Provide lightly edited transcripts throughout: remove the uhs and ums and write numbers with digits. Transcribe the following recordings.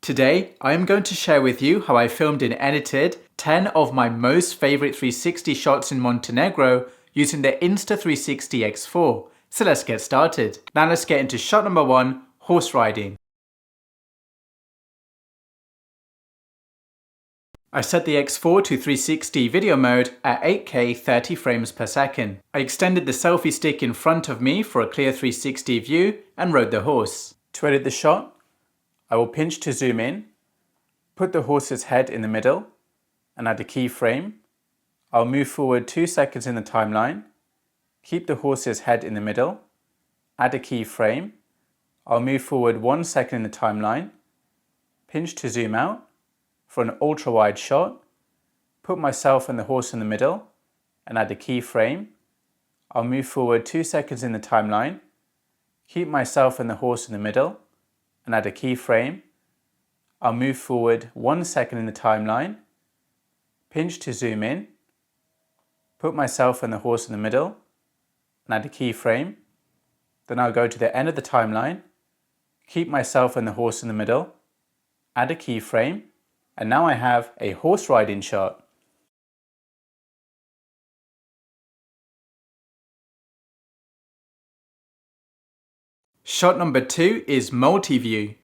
Today, I am going to share with you how I filmed and edited 10 of my most favorite 360 shots in Montenegro using the Insta360 X4. So let's get started. Now let's get into shot number 1, horse riding. I set the X4 to 360 video mode at 8K 30 frames per second. I extended the selfie stick in front of me for a clear 360 view and rode the horse. To edit the shot, I will pinch to zoom in, put the horse's head in the middle and add a keyframe. I'll move forward 2 seconds in the timeline, keep the horse's head in the middle, add a keyframe. I'll move forward 1 second in the timeline, pinch to zoom out for an ultra wide shot, put myself and the horse in the middle and add a keyframe. I'll move forward 2 seconds in the timeline, keep myself and the horse in the middle and add a keyframe. I'll move forward 1 second in the timeline, pinch to zoom in, put myself and the horse in the middle and add a keyframe. Then I'll go to the end of the timeline, keep myself and the horse in the middle, add a keyframe, and now I have a horse riding shot. Shot number 2 is MultiView.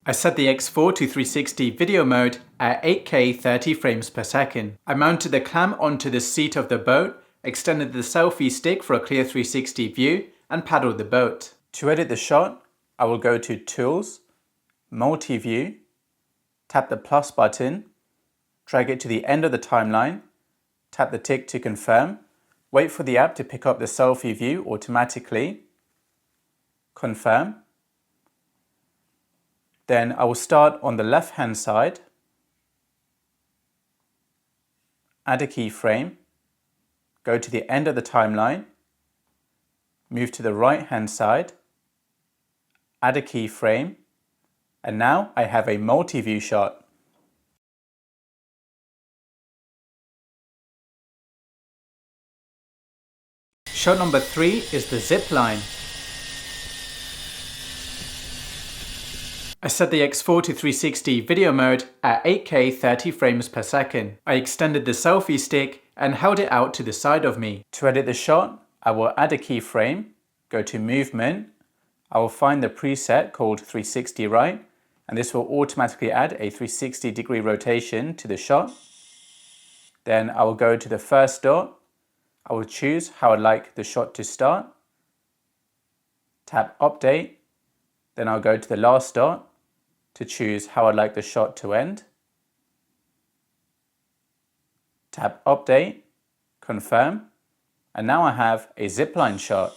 I set the X4 to 360 video mode at 8K 30 frames per second. I mounted the clam onto the seat of the boat, extended the selfie stick for a clear 360 view and paddled the boat. To edit the shot, I will go to Tools, MultiView, tap the plus button, drag it to the end of the timeline, tap the tick to confirm, wait for the app to pick up the selfie view automatically, confirm. Then I will start on the left hand side, add a keyframe, go to the end of the timeline, move to the right hand side, add a keyframe, and now I have a multi-view shot. Shot number 3 is the zip line. I set the X4 to 360 video mode at 8K 30 frames per second. I extended the selfie stick and held it out to the side of me. To edit the shot, I will add a keyframe, go to movement, I will find the preset called 360 right, and this will automatically add a 360-degree rotation to the shot. Then I will go to the first dot, I will choose how I'd like the shot to start, tap update, then I'll go to the last dot to choose how I'd like the shot to end. Tap update, confirm, and now I have a zipline shot.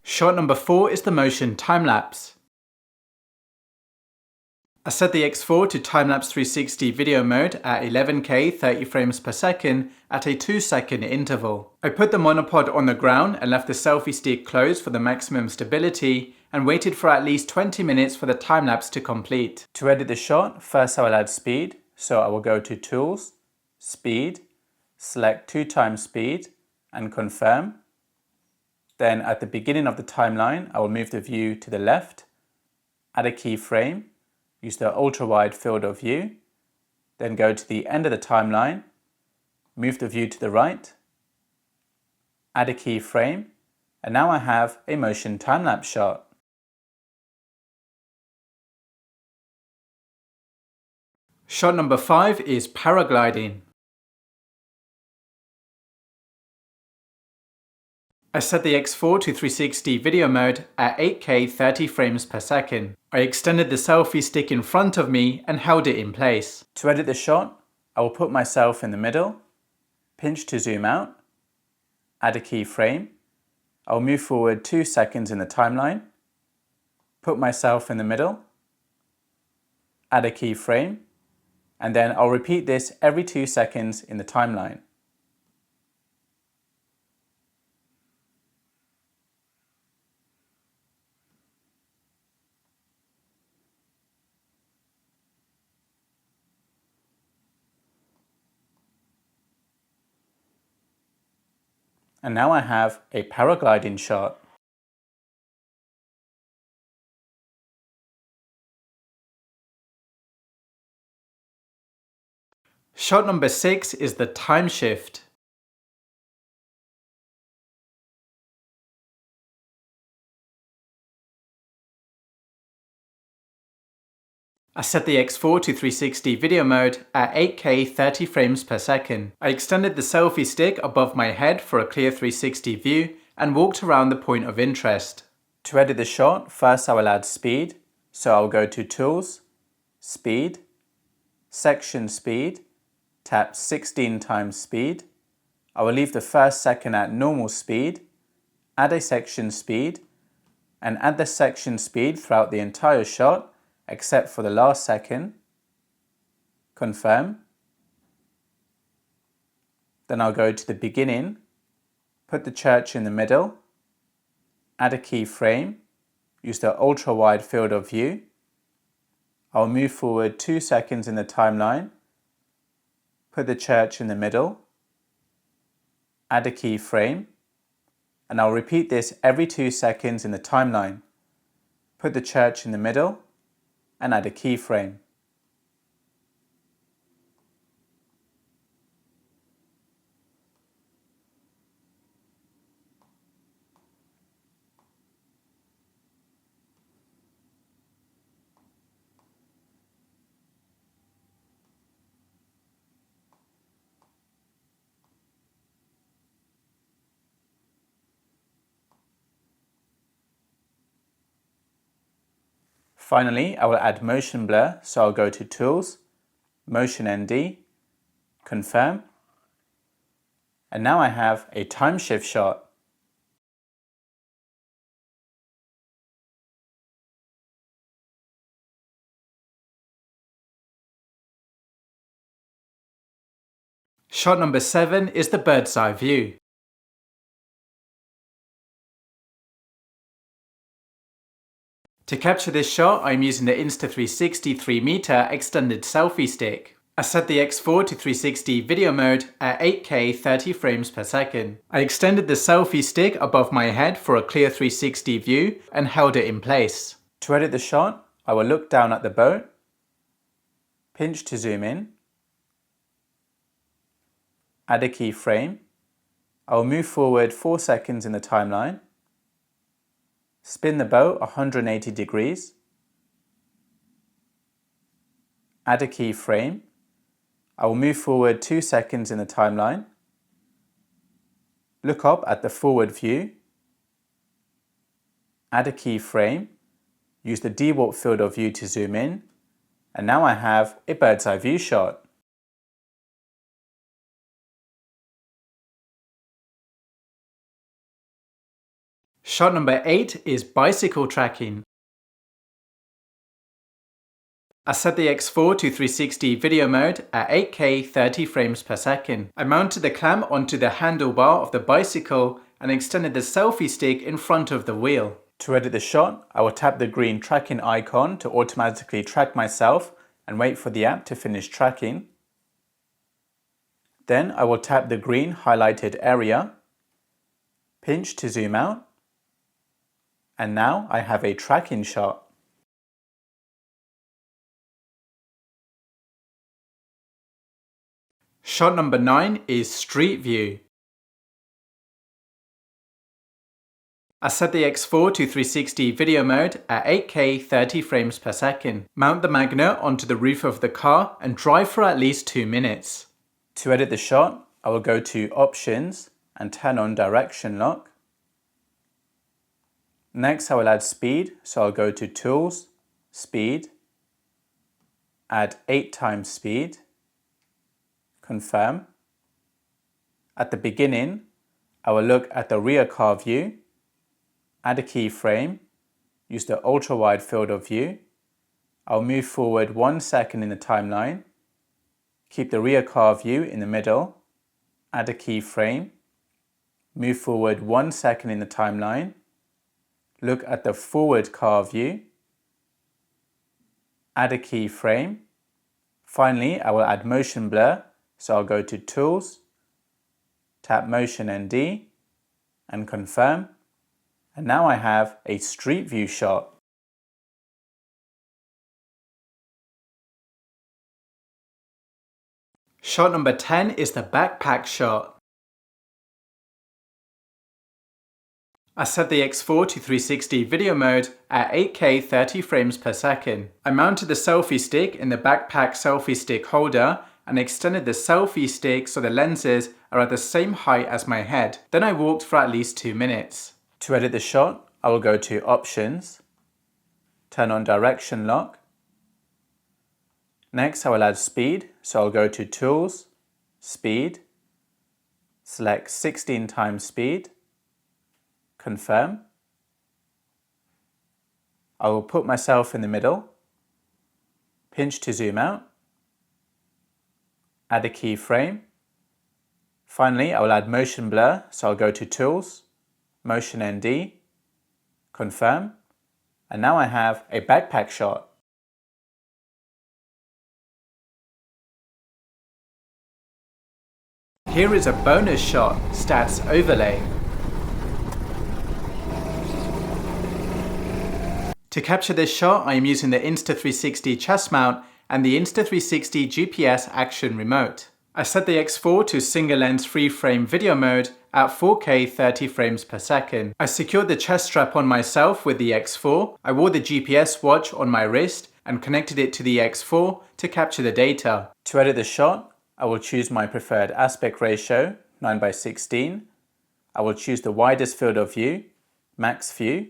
Shot number 4 is the motion time-lapse. I set the X4 to Timelapse 360 video mode at 11K 30 frames per second at a 2-second interval. I put the monopod on the ground and left the selfie stick closed for the maximum stability and waited for at least 20 minutes for the time-lapse to complete. To edit the shot, first I will add speed, so I will go to Tools, Speed, select 2 times speed and confirm. Then at the beginning of the timeline, I will move the view to the left, add a keyframe, use the ultra-wide field of view, then go to the end of the timeline, move the view to the right, add a keyframe, and now I have a motion time-lapse shot. Shot number 5 is paragliding. I set the X4 to 360 video mode at 8K 30 frames per second. I extended the selfie stick in front of me and held it in place. To edit the shot, I will put myself in the middle, pinch to zoom out, add a keyframe. I'll move forward 2 seconds in the timeline, put myself in the middle, add a keyframe, and then I'll repeat this every 2 seconds in the timeline. And now I have a paragliding shot. Shot number 6 is the TimeShift. I set the X4 to 360 video mode at 8K 30 frames per second. I extended the selfie stick above my head for a clear 360 view and walked around the point of interest. To edit the shot, first I will add speed, so I'll go to Tools, Speed, Section Speed, tap 16 times speed. I will leave the first second at normal speed, add a section speed, and add the section speed throughout the entire shot except for the last second. Confirm. Then I'll go to the beginning, put the church in the middle, add a keyframe, use the ultra wide field of view. I'll move forward 2 seconds in the timeline, put the church in the middle, add a keyframe, and I'll repeat this every 2 seconds in the timeline. Put the church in the middle, and add a keyframe. Finally, I will add motion blur, so I'll go to Tools, Motion ND, Confirm, and now I have a time shift shot. Shot number 7 is the bird's eye view. To capture this shot, I'm using the Insta360 3-meter extended selfie stick. I set the X4 to 360 video mode at 8K 30 frames per second. I extended the selfie stick above my head for a clear 360 view and held it in place. To edit the shot, I will look down at the boat, pinch to zoom in, add a keyframe. I will move forward 4 seconds in the timeline, spin the boat 180 degrees, add a keyframe. I will move forward 2 seconds in the timeline, look up at the forward view, add a keyframe, use the dewarp field of view to zoom in, and now I have a bird's eye view shot. Shot number 8 is bicycle tracking. I set the X4 to 360 video mode at 8K 30 frames per second. I mounted the clamp onto the handlebar of the bicycle and extended the selfie stick in front of the wheel. To edit the shot, I will tap the green tracking icon to automatically track myself and wait for the app to finish tracking. Then I will tap the green highlighted area, pinch to zoom out, and now I have a tracking shot. Shot number 9 is Streetview. I set the X4 to 360 video mode at 8K 30 frames per second. Mount the magnet onto the roof of the car and drive for at least 2 minutes. To edit the shot, I will go to Options and turn on Direction Lock. Next, I will add speed, so I'll go to Tools, Speed, add 8 times speed, confirm. At the beginning, I will look at the rear car view, add a keyframe, use the ultra wide field of view. I'll move forward 1 second in the timeline, keep the rear car view in the middle, add a keyframe, move forward 1 second in the timeline, look at the forward car view, add a keyframe. Finally, I will add motion blur, so I'll go to Tools, tap Motion ND, and confirm. And now I have a street view shot. Shot number 10 is the backpack shot. I set the X4 to 360 video mode at 8K 30 frames per second. I mounted the selfie stick in the backpack selfie stick holder and extended the selfie stick so the lenses are at the same height as my head. Then I walked for at least 2 minutes. To edit the shot, I will go to Options, turn on Direction Lock. Next I will add speed, so I'll go to Tools, Speed, select 16 times speed, confirm. I will put myself in the middle, pinch to zoom out, add a keyframe. Finally, I will add motion blur, so I'll go to Tools, Motion ND, confirm, and now I have a backpack shot. Here is a bonus shot, Stats Overlay. To capture this shot, I am using the Insta360 chest mount and the Insta360 GPS Action Remote. I set the X4 to single lens free frame video mode at 4K 30 frames per second. I secured the chest strap on myself with the X4. I wore the GPS watch on my wrist and connected it to the X4 to capture the data. To edit the shot, I will choose my preferred aspect ratio, 9:16. I will choose the widest field of view, max view.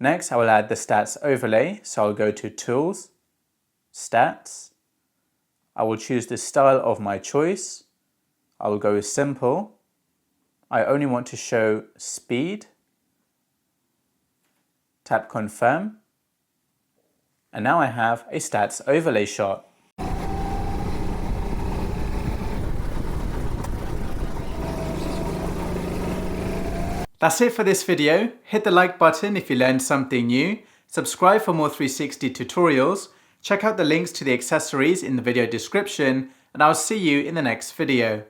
Next, I will add the stats overlay, so I'll go to Tools, Stats. I will choose the style of my choice. I will go with Simple. I only want to show speed. Tap Confirm. And now I have a stats overlay shot. That's it for this video. Hit the like button if you learned something new. Subscribe for more 360 tutorials. Check out the links to the accessories in the video description, and I'll see you in the next video.